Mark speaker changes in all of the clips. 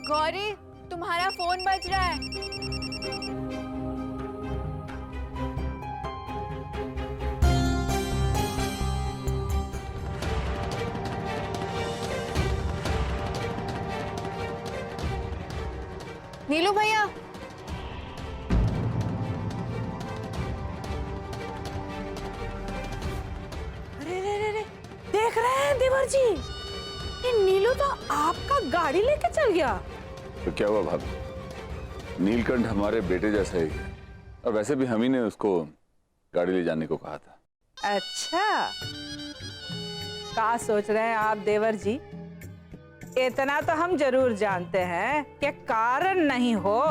Speaker 1: गौरी, तुम्हारा फोन बज रहा है। नीलू भैया,
Speaker 2: अरे रे रे रे, देख रहे हैं देवर जी, ये नीलू तो आपका गाड़ी लेके चल गया।
Speaker 3: तो क्या हुआ भाभी, नीलकंठ हमारे बेटे जैसा ही है, और वैसे भी हम ही ने उसको गाड़ी ले जाने को कहा था।
Speaker 2: अच्छा, क्या सोच रहे हैं आप देवर जी? इतना तो हम जरूर जानते हैं कि कारण नहीं हो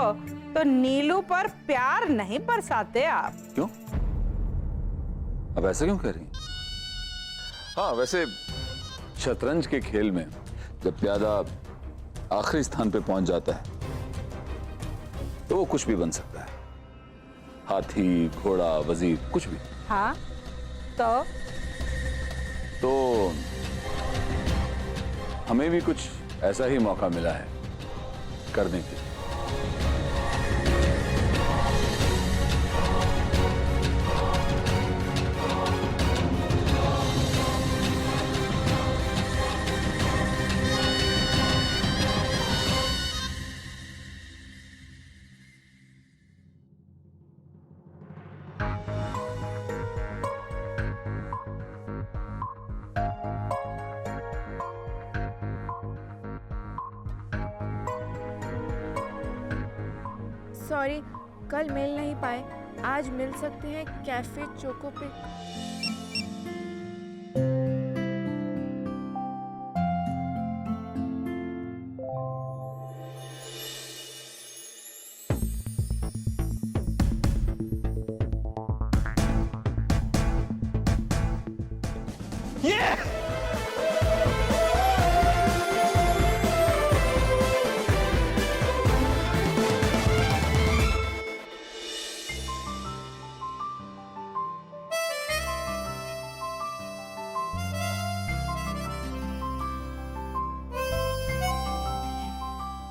Speaker 2: तो नीलू पर प्यार नहीं बरसाते आप।
Speaker 3: क्यों? अब ऐसा क्यों कह रही हैं? हाँ, वैसे शतरंज के खेल में जब प्यादा आखिरी स्थान पे पहुंच जाता है तो वो कुछ भी बन सकता है, हाथी, घोड़ा, वजीर, कुछ भी।
Speaker 2: हाँ, तो
Speaker 3: हमें भी कुछ ऐसा ही मौका मिला है करने के लिए।
Speaker 1: सॉरी, कल मिल नहीं पाए, आज मिल सकते हैं कैफे चोको पे।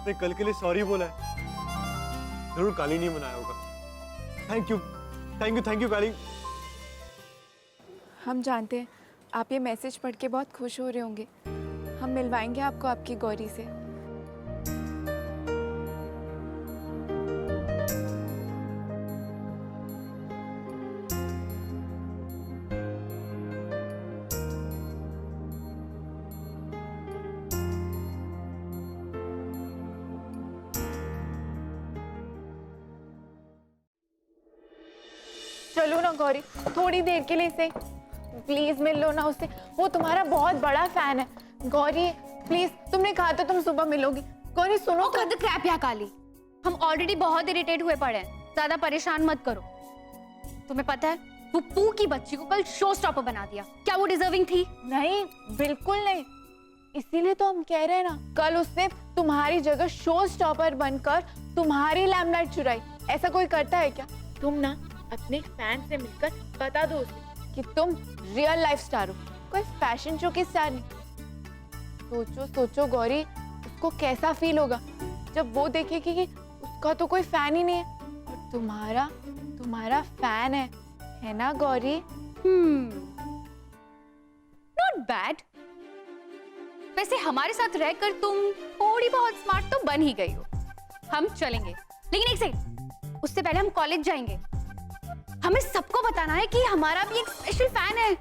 Speaker 4: उसने कल के लिए सॉरी बोला है, जरूर काली नहीं मनाया होगा। Thank you, thank you, thank you Kali.
Speaker 1: हम जानते हैं आप ये मैसेज पढ़ के बहुत खुश हो रहे होंगे। हम मिलवाएंगे आपको आपकी गौरी से। चलो ना गौरी, थोड़ी देर के लिए से प्लीज मिल लो ना उससे, वो तुम्हारा बहुत बड़ा फैन है। गौरी प्लीज, तुमने कहा था तुम सुबह मिलोगी। गौरी सुनो तो।
Speaker 5: कद क्रैप या काली, हम ऑलरेडी बहुत इरिटेट हुए पड़े हैं, ज्यादा परेशान मत करो। तुम्हें पता है वो पू की बच्ची को कल शो स्टॉपर बना दिया, क्या वो डिजर्विंग थी?
Speaker 1: नहीं, बिल्कुल नहीं, इसीलिए तो हम कह रहे हैं ना, कल उसने तुम्हारी जगह शो स्टॉपर बनकर तुम्हारी लैमलाइट चुराई। ऐसा कोई करता है क्या? तुम ना अपने फैन से मिलकर बता दो उसे कि तुम रियल लाइफ स्टार हो, कोई फैशन शो की स्टार नहीं। सोचो सोचो गौरी, उसको कैसा फील होगा जब वो देखेगी कि उसका तो कोई फैन ही नहीं है और तुम्हारा फैन है ना गौरी?
Speaker 5: Not bad. वैसे हमारे साथ रहकर तुम थोड़ी बहुत स्मार्ट तो बन ही गई हो। हम चलेंगे, लेकिन एक सेकंड, उससे पहले हम कॉलेज जाएंगे। हमें सबको बताना है कि हमारा भी एक स्पेशल फैन है,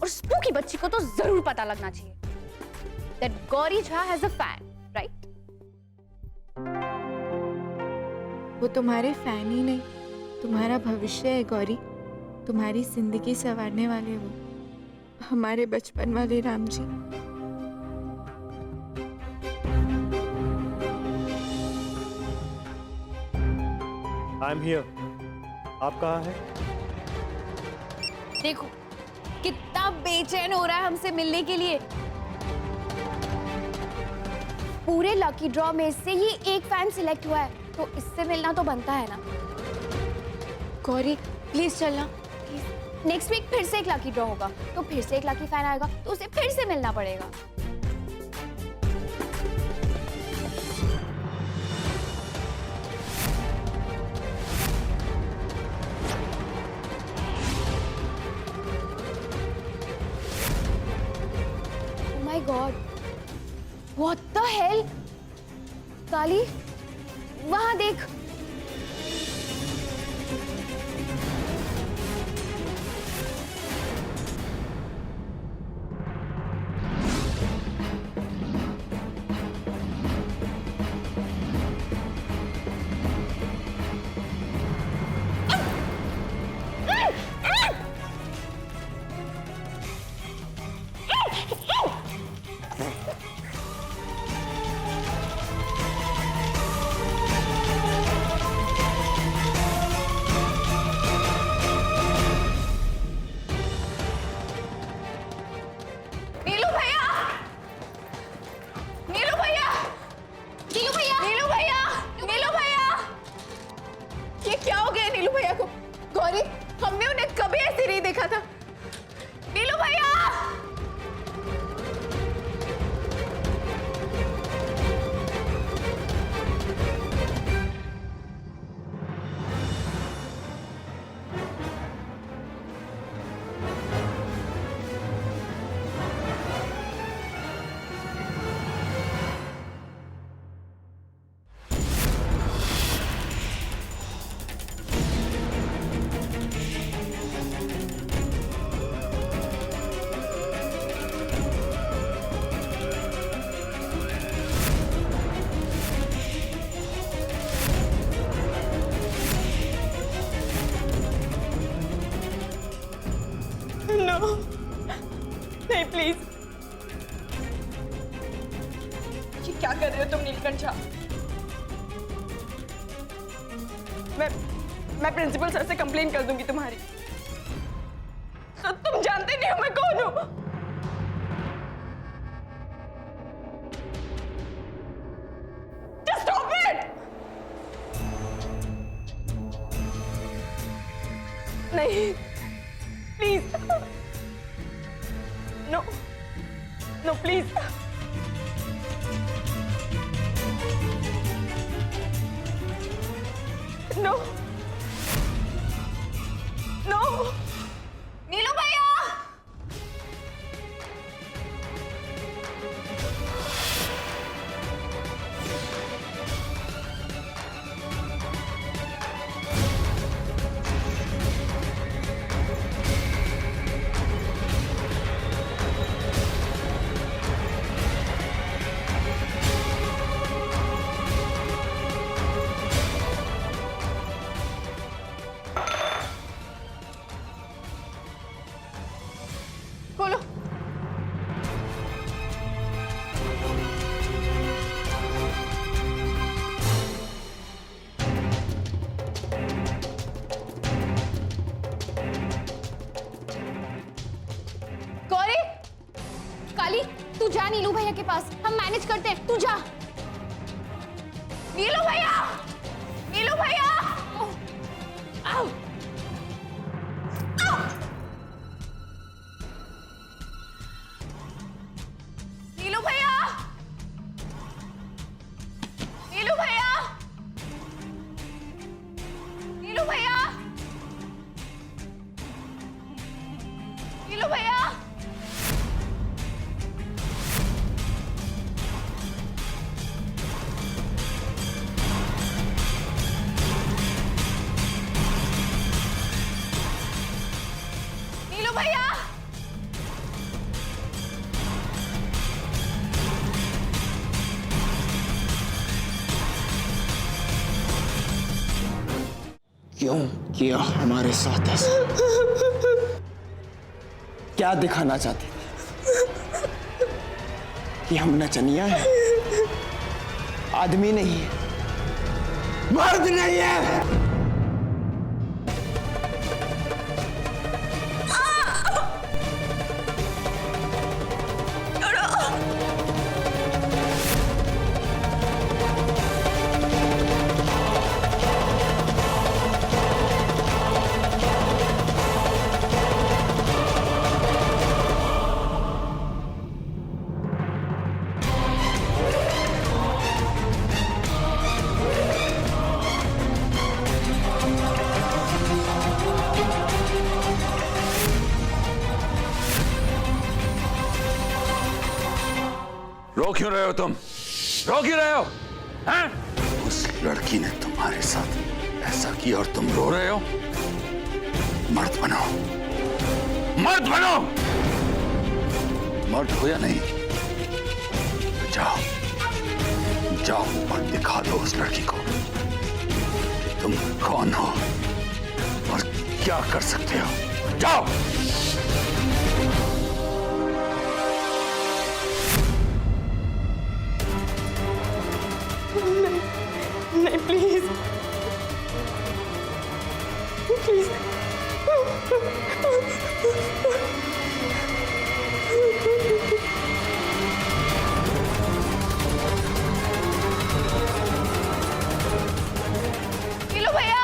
Speaker 5: और स्पू की बच्ची को तो जरूर पता लगना चाहिए that Gauri Jha has a fan, right?
Speaker 1: वो तुम्हारे फैन ही नहीं, तुम्हारा भविष्य है गौरी, तुम्हारी जिंदगी संवारने वाले वो, हमारे बचपन वाले Ram ji.
Speaker 4: I am here. आप कहाँ हैं?
Speaker 5: देखो कितना बेचैन हो रहा है हमसे मिलने के लिए। पूरे लकी ड्रॉ में से ये एक फैन सिलेक्ट हुआ है तो इससे मिलना तो बनता है ना।
Speaker 1: गौरी प्लीज चलना।
Speaker 5: नेक्स्ट वीक फिर से एक लकी ड्रॉ होगा, तो फिर से एक लकी फैन आएगा, तो उसे फिर से मिलना पड़ेगा। Oh my God! What the hell? काली, वहां देख।
Speaker 1: नीलू भैया, नीलू भैया,
Speaker 5: नीलू भैया,
Speaker 1: नीलू भैया, नीलू भैया, ये क्या हो गया नीलू भैया को? गौरी, हमने उन्हें कभी ऐसे नहीं देखा था। नीलू भैया,
Speaker 6: नो, नहीं प्लीज। ये क्या कर रहे हो तुम नीलकंठ झा? मैं प्रिंसिपल सर से कंप्लेन कर दूंगी तुम्हारी। तो तुम जानते नहीं हो मैं कौन हूं। Just stop it! नहीं, please, no, no please. No, no,
Speaker 1: Neelu भैया, खोलो।
Speaker 5: गौरी, काली, तू जा नीलू भैया के पास, हम मैनेज करते हैं, तू जा।
Speaker 1: नीलू भैया, नीलू भैया, आओ। नीलू भैया, नीलू भैया, नीलू भैया, नीलू भैया, नीलू भैया,
Speaker 7: क्यों किया हमारे साथ ऐसा? क्या दिखाना चाहती थी कि हम नचनिया हैं, आदमी नहीं है, मर्द नहीं है।
Speaker 3: रो क्यों रहे हो तुम? रो क्यों रहे हो? हैं? उस लड़की ने तुम्हारे साथ ऐसा किया और तुम रो रहे हो? मर्द बनो, मर्द बनो। मर्द हो या नहीं, तो जाओ जाओ और दिखा दो उस लड़की को कि तुम कौन हो और क्या कर सकते हो। जाओ।
Speaker 6: नहीं प्लीज प्लीज।
Speaker 1: नीलू भैया,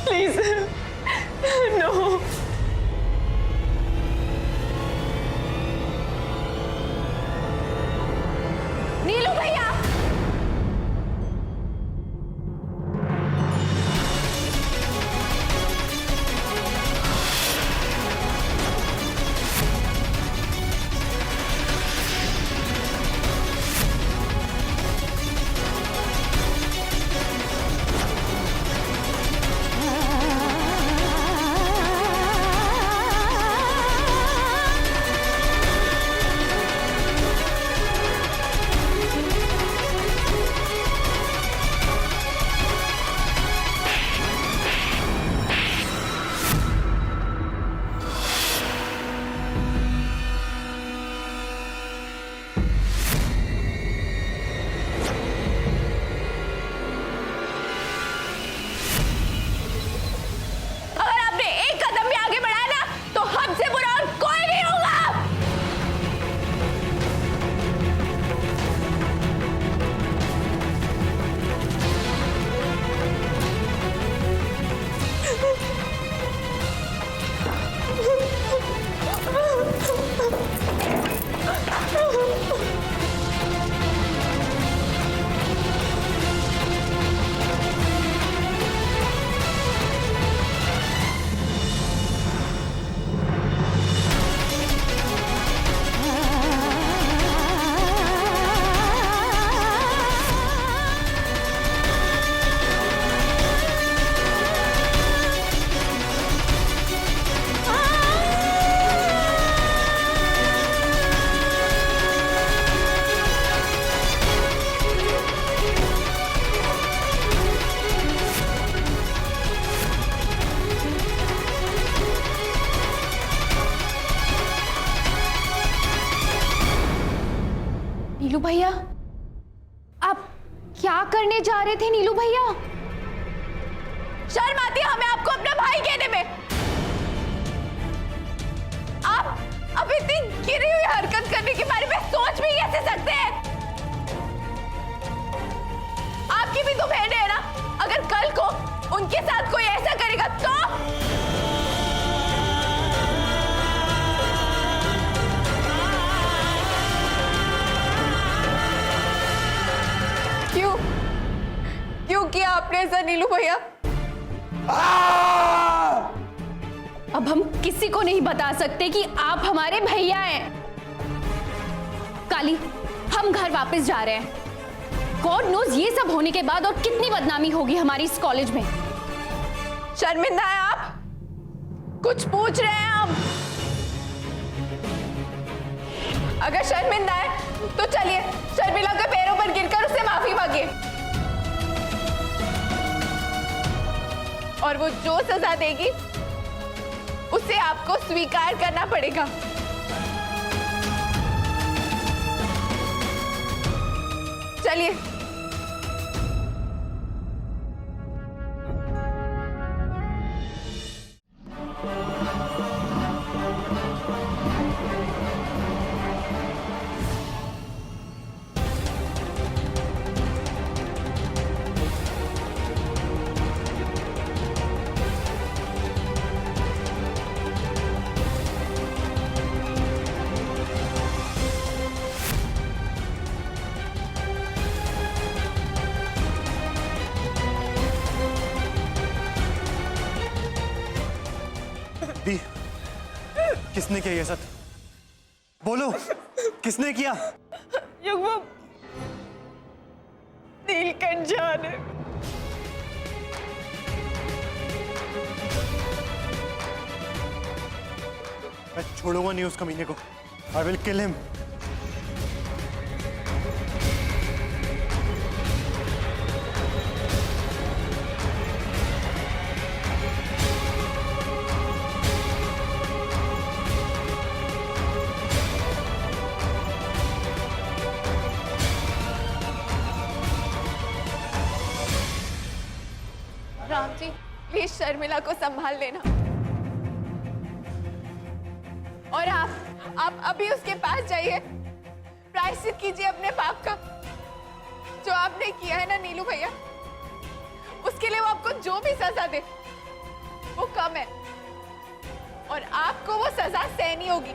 Speaker 6: प्लीज नो।
Speaker 1: नीलू भैया, अगर आपने एक कदम भी आगे बढ़ाया ना तो हमसे बुरा और कोई नहीं होगा। नीलू भैया, आप क्या करने जा रहे थे? नीलू भैया, शर्म आती है हमें आपको अपना भाई कहने में। आप इतनी गिरी हुई हरकत करने के बारे में सोच भी कैसे सकते हैं? आपकी भी तो बहन है ना, अगर कल को उनके साथ कोई ऐसा करेगा तो? क्यों किया आपने ऐसा नीलू भैया?
Speaker 5: अब हम किसी को नहीं बता सकते कि आप हमारे भैया हैं। काली, हम घर वापस जा रहे हैं। गॉड नोज ये सब होने के बाद और कितनी बदनामी होगी हमारी इस कॉलेज में।
Speaker 1: शर्मिंदा है आप? कुछ पूछ रहे हैं हम? अगर शर्मिंदा है तो चलिए शर्मिला के पैरों पर गिरकर उससे माफी मांगिए। और वो जो सजा देगी उसे आपको स्वीकार करना पड़ेगा। चलिए।
Speaker 4: दी, किसने किया ये सब? बोलो, किसने किया?
Speaker 6: युगम, नीलकंठ झा ने।
Speaker 4: मैं छोड़ूंगा नहीं उस कमीने को। I will kill him.
Speaker 1: Ram ji, please Sharmila को संभाल लेना। और आप अभी उसके पास जाइए, प्रायश्चित कीजिए अपने पाप का। जो आपने किया है ना नीलू भैया, उसके लिए वो आपको जो भी सजा दे वो कम है, और आपको वो सजा सहनी होगी।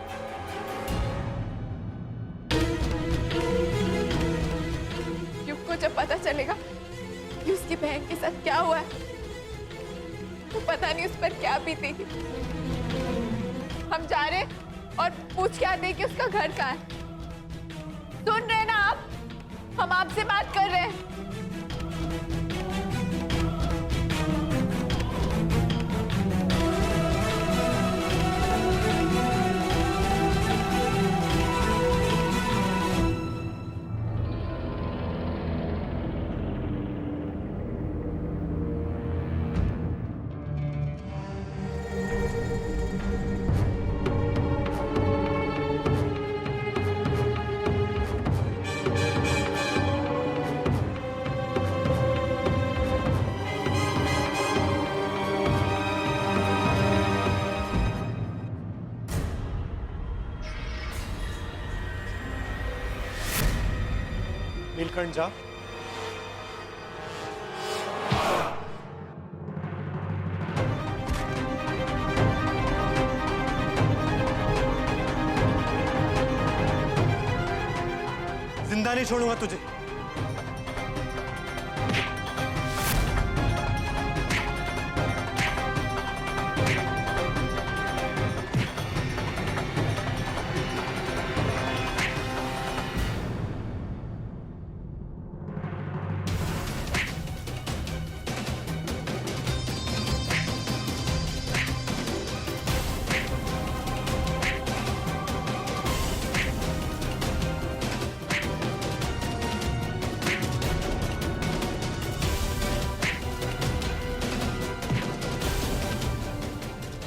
Speaker 1: युग को जब पता चलेगा कि उसकी बहन के साथ क्या हुआ है, तो पता नहीं उस पर क्या बीतेगी। हम जा रहे और पूछ के आते कि उसका घर कहाँ है। सुन रहे ना आप? हम आपसे बात कर रहे हैं।
Speaker 4: नीलकंठ झा, जिंदा नहीं छोड़ूंगा तुझे।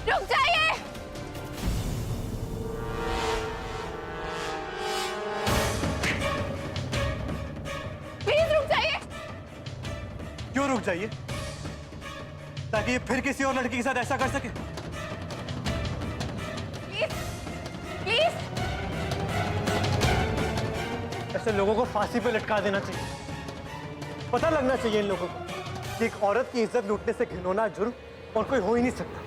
Speaker 1: रुक जाइए। प्लीज रुक जाइए।
Speaker 4: क्यों रुक जाइए? ताकि ये फिर किसी और लड़की के साथ ऐसा कर सके।
Speaker 1: Please please.
Speaker 4: ऐसे लोगों को फांसी पे लटका देना चाहिए। पता लगना चाहिए इन लोगों को कि एक औरत की इज्जत लूटने से घिनौना जुर्म और कोई हो ही नहीं सकता।